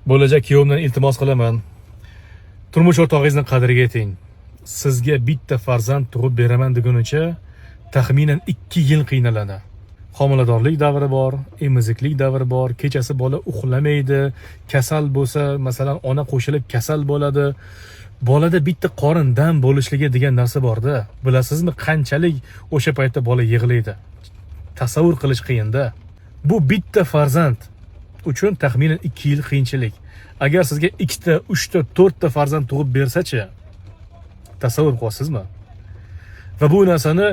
Bo'lajak kuyovimdan iltimos qilaman. Turmush o'rtog'ingizni qadriga yeting. Sizga bitta farzand tug'ib beraman degunicha taxminan 2 yil qiynaladi. Homiladorlik davri bor, emiziklik davri bor, kechasi bola uxlamaydi, kasal bo'lsa, masalan, ona qo'shilib kasal bo'ladi. Bolada bitta qorin dam bo'lishligi degan narsa borda. Bilasizmi, qanchalik o'sha paytda bola yig'laydi? Tasavvur qilish qiyin-da. Bu bitta farzand uchun taxminan 2 yil qiyinchilik. Agar sizga 2 ta, 3 ta, 4 ta farzand tug'ib bersa-chi, tasavvur qilasizmi? Va bu narsani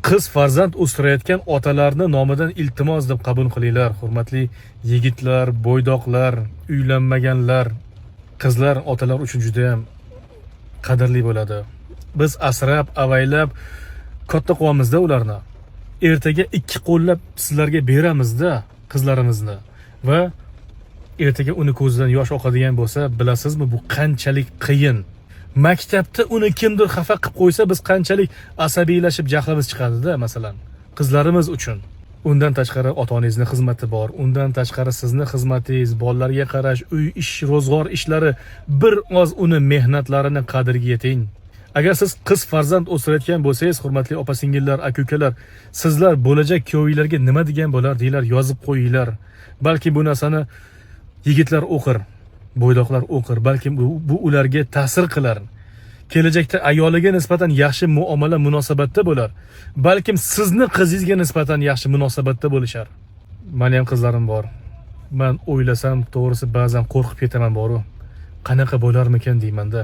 qiz farzand o'stirayotgan otalarni nomidan iltimos deb qabul qilinglar, hurmatli yigitlar, bo'ydoqlar, uylanmaganlar. Qizlar otalar uchun juda ham qadrli bo'ladi. Biz asrab, avaylab katta qilamizda ularni. Ertaga 2 qo'llab sizlarga beramizda qizlarimizni va ertaga uni ko'zidan yosh oqadigan bo'lsa, bilasizmi, bu qanchalik qiyin. Maktabda uni kimdir xafa qilib qo'ysa, biz qanchalik asabiylashib jahlimiz chiqadi-da, masalan, qizlarimiz uchun. Undan tashqari ota-onangizning xizmati bor, undan tashqari sizning xizmatingiz, bolalarga qarash, uy ish, ro'zg'or ishlari, bir oz uni mehnatlarini qadriga yeting. Agar siz qiz farzand o'stirayotgan bo'lsangiz, hurmatli opa-singillar, aka-ukalar, sizlar bo'lajak kuyovinglarga nima degan bo'lar deylar, yozib qo'yinglar. Balki bu narsani yigitlar o'qir, bo'ydoqlar o'qir, balki bu ularga ta'sir qilar. Kelajakda ayoliga nisbatan yaxshi muomala, munosabatda bo'lar. Balkim sizni qizingizga nisbatan yaxshi munosabatda bo'lishar. Meni ham qizlarim bor. Men o'ylasam, to'g'risi ba'zan qo'rqib ketaman boru. Qanaqa bo'larmikan deyman-da.